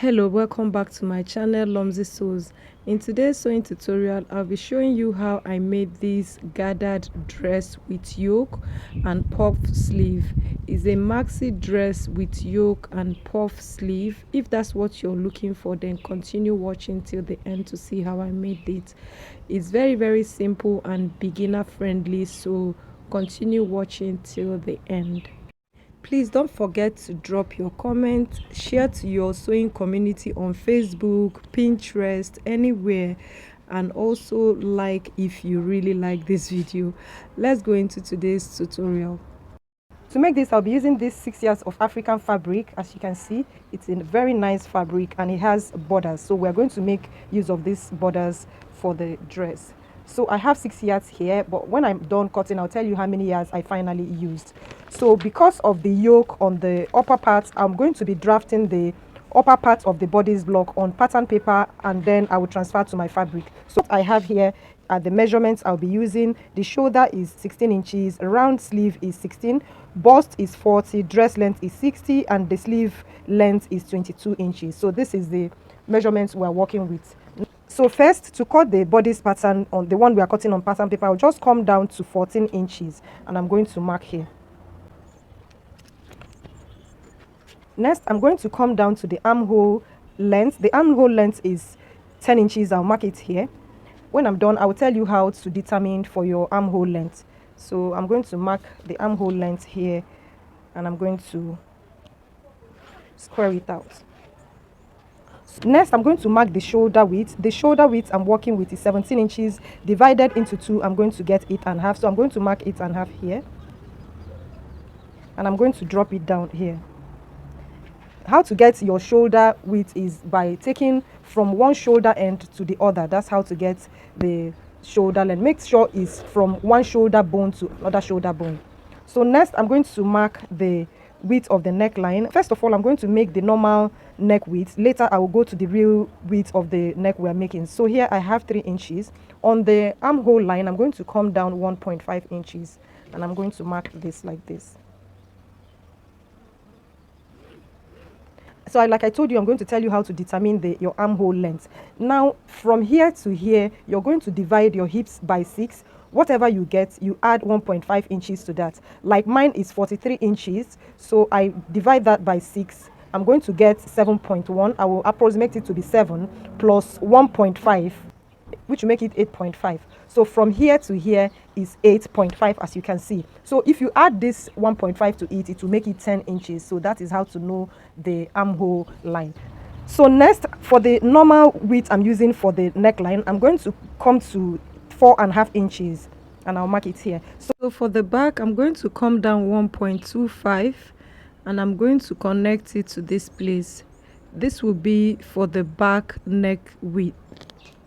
Hello, welcome back to my channel Lomzy Sews. In today's sewing tutorial, I'll be showing you how I made this gathered dress with yoke and puff sleeve. It's a maxi dress with yoke and puff sleeve. If that's what you're looking for, then continue watching till the end to see how I made it. It's very simple and beginner friendly, so continue watching till the end. Please don't forget to drop your comment, share to your sewing community on Facebook, Pinterest, anywhere, and also like if you really like this video. Let's go into today's tutorial. To make this, I'll be using this 6 yards of African fabric. As you can see, it's a very nice fabric and it has borders, so we're going to make use of these borders for the dress. So I have 6 yards here, but when I'm done cutting, I'll tell you how many yards I finally used. So because of the yoke on the upper part, I'm going to be drafting the upper part of the bodice block on pattern paper, and then I will transfer to my fabric. So what I have here are the measurements I'll be using. The shoulder is 16 inches, round sleeve is 16, bust is 40, dress length is 60, and the sleeve length is 22 inches. So this is the measurements we're working with. So first, to cut the bodice pattern on the one we are cutting on pattern paper, I'll just come down to 14 inches and I'm going to mark here. Next, I'm going to come down to the armhole length. The armhole length is 10 inches. I'll mark it here. When I'm done, I will tell you how to determine for your armhole length. So I'm going to mark the armhole length here and I'm going to square it out. Next, I'm going to mark the shoulder width. The shoulder width I'm working with is 17 inches. Divided into 2, I'm going to get 8.5. So I'm going to mark 8.5 here. And I'm going to drop it down here. How to get your shoulder width is by taking from one shoulder end to the other. That's how to get the shoulder length. Make sure it's from one shoulder bone to another shoulder bone. So next, I'm going to mark the width of the neckline. First of all, I'm going to make the normal neck width. Later, I will go to the real width of the neck we're making. So here I have 3 inches. On the armhole line, I'm going to come down 1.5 inches and I'm going to mark this like this. So like I told you, I'm going to tell you how to determine your armhole length. Now, from here to here, you're going to divide your hips by 6. Whatever you get, you add 1.5 inches to that. Like mine is 43 inches, so I divide that by 6. I'm going to get 7.1. I will approximate it to be 7 plus 1.5, which will make it 8.5. So from here to here is 8.5, as you can see. So if you add this 1.5 to it, it will make it 10 inches. So that is how to know the armhole line. So next, for the normal width I'm using for the neckline, I'm going to come to 4.5 inches and I'll mark it here. So for the back, I'm going to come down 1.25 and I'm going to connect it to this place. This will be for the back neck width,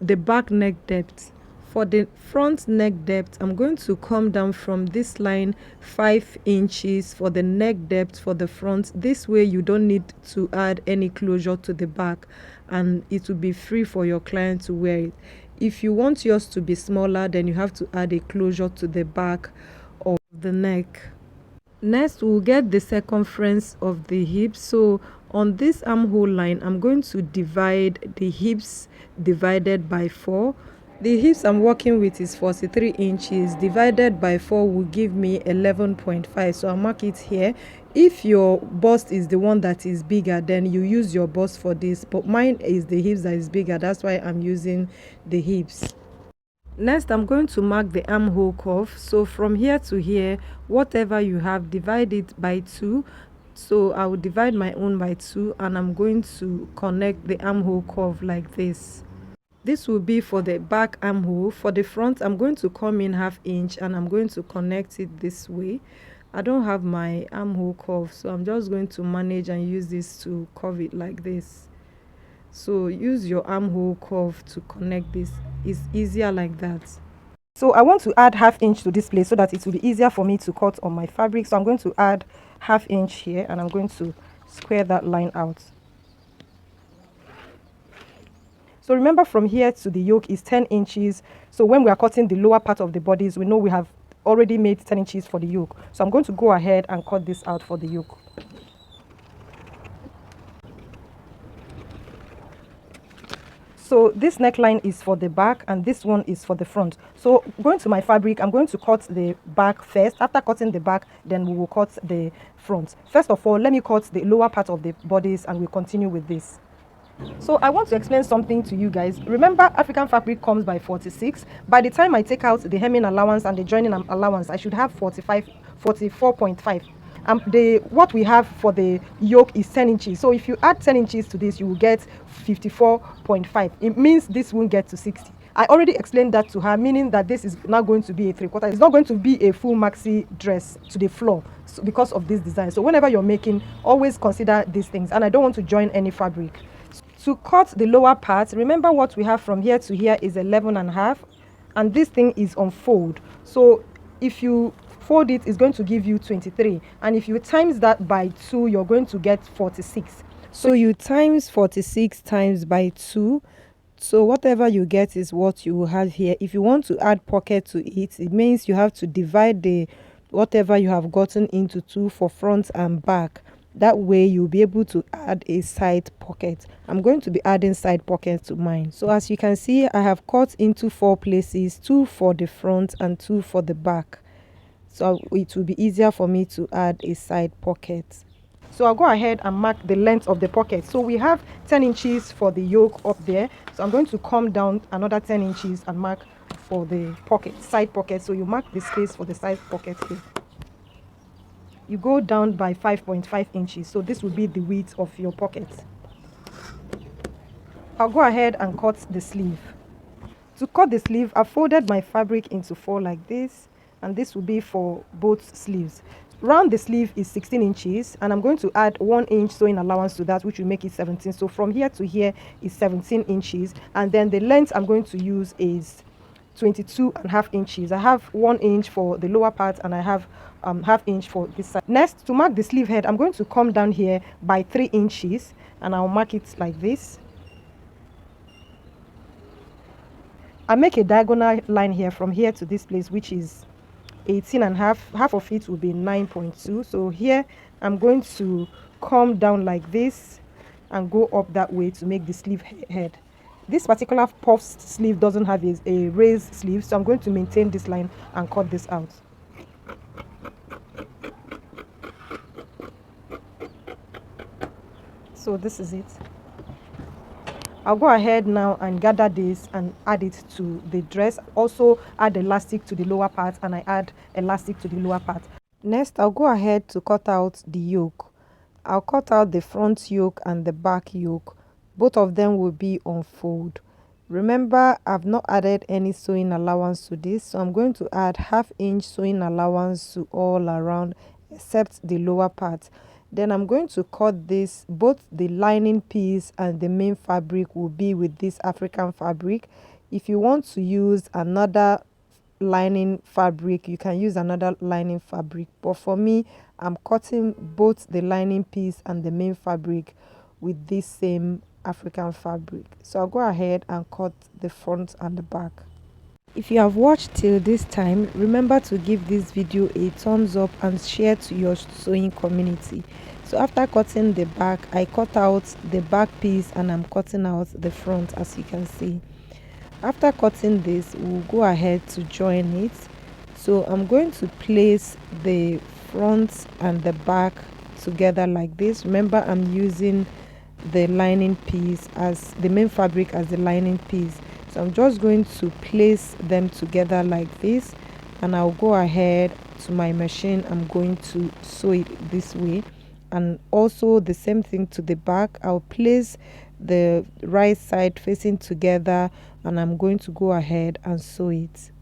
the back neck depth. For the front neck depth, I'm going to come down from this line 5 inches for the neck depth for the front. This way you don't need to add any closure to the back and it will be free for your client to wear it. If you want yours to be smaller, then you have to add a closure to the back of the neck. Next, we'll get the circumference of the hips. So on this armhole line, I'm going to divide the hips divided by 4. The hips I'm working with is 43 inches. Divided by 4 will give me 11.5. So I'll mark it here. If your bust is the one that is bigger, then you use your bust for this. But mine is the hips that is bigger. That's why I'm using the hips. Next, I'm going to mark the armhole curve. So from here to here, whatever you have, divide it by 2. So I will divide my own by 2 and I'm going to connect the armhole curve like this. This will be for the back armhole. For the front, I'm going to come in 1/2 inch and I'm going to connect it this way. I don't have my armhole curve, so I'm just going to manage and use this to curve it like this. So use your armhole curve to connect this. It's easier like that. So I want to add 1/2 inch to this place so that it will be easier for me to cut on my fabric. So I'm going to add 1/2 inch here and I'm going to square that line out. So remember, from here to the yoke is 10 inches. So when we are cutting the lower part of the bodice, we know we have already made 10 inches for the yoke. So I'm going to go ahead and cut this out for the yoke. So this neckline is for the back and this one is for the front. So going to my fabric, I'm going to cut the back first. After cutting the back, then we will cut the front. First of all, let me cut the lower part of the bodice and we'll continue with this. So I want to explain something to you guys. Remember, African fabric comes by 46. By the time I take out the hemming allowance and the joining allowance, I should have 44.5. What we have for the yoke is 10 inches. So if you add 10 inches to this, you will get 54.5. It means this won't get to 60. I already explained that to her, meaning that this is not going to be a 3/4. It's not going to be a full maxi dress to the floor because of this design. So whenever you're making, always consider these things. And I don't want to join any fabric. To cut the lower part, remember what we have from here to here is 11.5, and this thing is on fold. So if you fold it, it's going to give you 23, and if you times that by 2, you're going to get 46. So you times 46 times by 2, so whatever you get is what you will have here. If you want to add pocket to it, it means you have to divide the whatever you have gotten into 2 for front and back. That way you'll be able to add a side pocket. I'm going to be adding side pockets to mine. So as you can see, I have cut into 4 places, 2 for the front and 2 for the back. So it will be easier for me to add a side pocket. So I'll go ahead and mark the length of the pocket. So we have 10 inches for the yoke up there. So I'm going to come down another 10 inches and mark for the pocket, side pocket. So you mark the space for the side pocket here. You go down by 5.5 inches. So this will be the width of your pocket. I'll go ahead and cut the sleeve. To cut the sleeve, I folded my fabric into 4 like this, and this will be for both sleeves. Round the sleeve is 16 inches, and I'm going to add 1 inch sewing allowance to that, which will make it 17. So from here to here is 17 inches, and then the length I'm going to use is 22.5 inches. I have 1 inch for the lower part and I have half inch for this side. Next, to mark the sleeve head, I'm going to come down here by 3 inches and I'll mark it like this. I make a diagonal line here from here to this place, which is 18.5. Half of it will be 9.2. So here I'm going to come down like this and go up that way to make the sleeve head. This particular puffed sleeve doesn't have a raised sleeve, so I'm going to maintain this line and cut this out. So this is it. I'll go ahead now and gather this and add it to the dress. Also add elastic to the lower part, and I add elastic to the lower part. Next, I'll go ahead to cut out the yoke. I'll cut out the front yoke and the back yoke. Both of them will be on fold. Remember, I've not added any sewing allowance to this, so I'm going to add ½ inch sewing allowance to all around except the lower part. Then I'm going to cut this. Both the lining piece and the main fabric will be with this African fabric. If you want to use another lining fabric, you can use another lining fabric, but for me, I'm cutting both the lining piece and the main fabric with this same African fabric. So I'll go ahead and cut the front and the back. If you have watched till this time, remember to give this video a thumbs up and share to your sewing community. So after cutting the back, I cut out the back piece and I'm cutting out the front, as you can see. After cutting this, we'll go ahead to join it. So I'm going to place the front and the back together like this. Remember, I'm using the lining piece as the main fabric as the lining piece. So I'm just going to place them together like this, and I'll go ahead to my machine. I'm going to sew it this way, and also the same thing to the back. I'll place the right side facing together and I'm going to go ahead and sew it.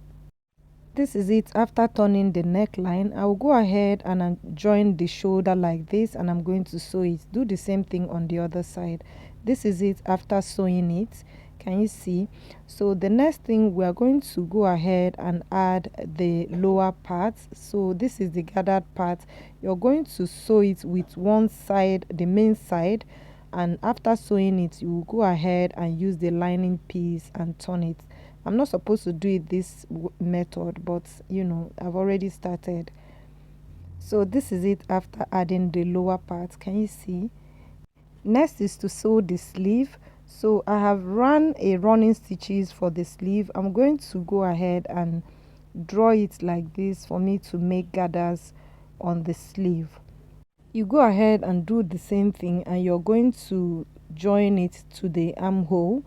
This is it after turning the neckline. I will go ahead and join the shoulder like this, and I'm going to sew it. Do the same thing on the other side. This is it after sewing it. Can you see? So the next thing, we are going to go ahead and add the lower part. So this is the gathered part. You're going to sew it with one side, the main side, and after sewing it, you will go ahead and use the lining piece and turn it. I'm not supposed to do it this method, but you know, I've already started. So this is it after adding the lower part. Can you see? Next is to sew the sleeve. So I have run a running stitches for the sleeve. I'm going to go ahead and draw it like this for me to make gathers on the sleeve. You go ahead and do the same thing, and you're going to join it to the armhole.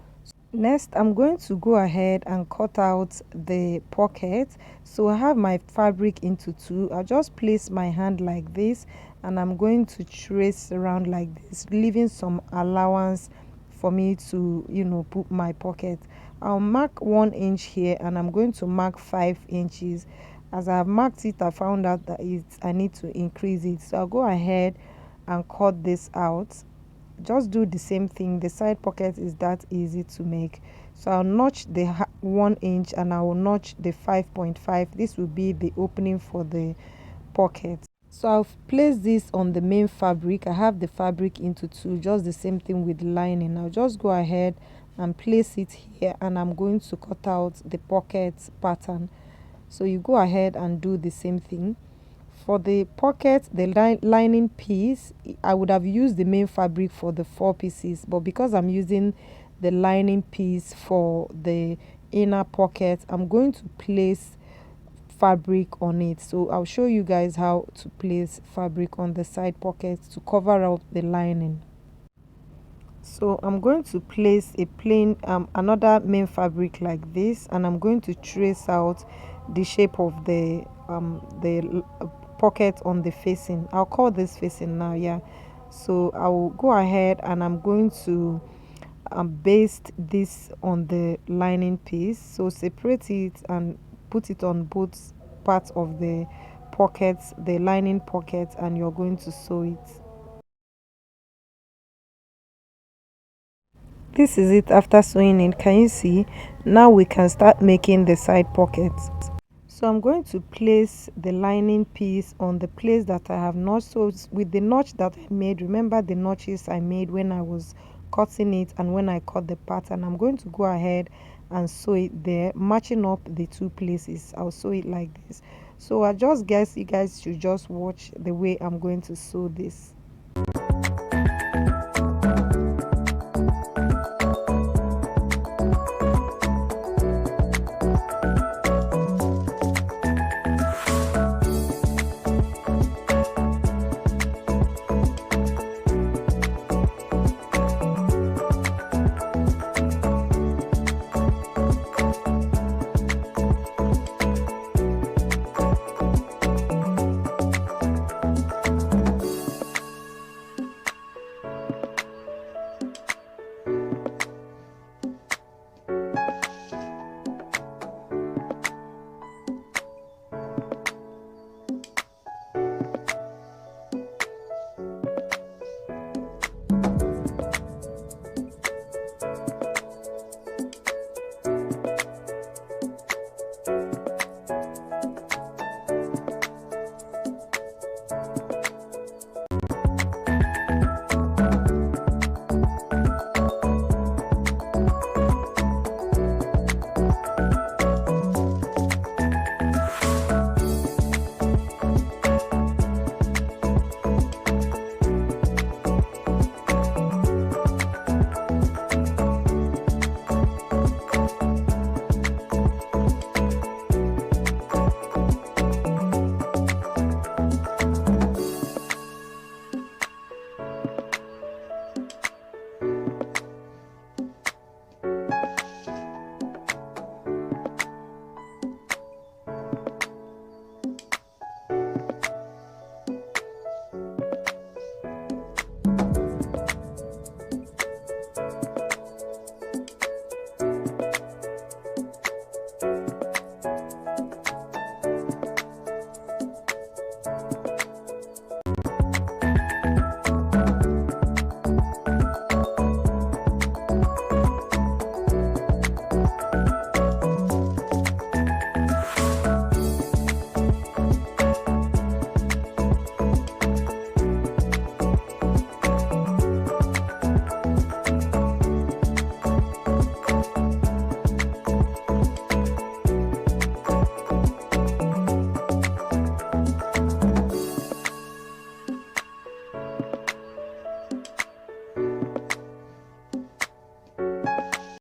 Next, I'm going to go ahead and cut out the pocket. So I have my fabric into two. I'll just place my hand like this, and I'm going to trace around like this, leaving some allowance for me to, put my pocket. I'll mark 1 inch here, and I'm going to mark 5 inches. As I've marked it, I found out that I need to increase it, so I'll go ahead and cut this out. Just do the same thing. The side pocket is that easy to make. So I'll notch the 1 inch, and I will notch the 5.5. This will be the opening for the pocket. So I'll place this on the main fabric. I have the fabric into two, just the same thing with the lining. I'll just go ahead and place it here, and I'm going to cut out the pocket pattern. So you go ahead and do the same thing. For the pocket, the lining piece, I would have used the main fabric for the 4 pieces, but because I'm using the lining piece for the inner pocket, I'm going to place fabric on it. So I'll show you guys how to place fabric on the side pockets to cover up the lining. So I'm going to place a plain another main fabric like this, and I'm going to trace out the shape of the pocket on the facing. I'll call this facing now, yeah. So I will go ahead and I'm going to baste this on the lining piece. So separate it and put it on both parts of the pockets, the lining pocket, and you're going to sew it. This is it after sewing it. Can you see? Now we can start making the side pockets. So I'm going to place the lining piece on the place that I have notched. So with the notch that I made, remember the notches I made when I was cutting it and when I cut the pattern, I'm going to go ahead and sew it there, matching up the two places. I'll sew it like this. So I just guess you guys should just watch the way I'm going to sew this.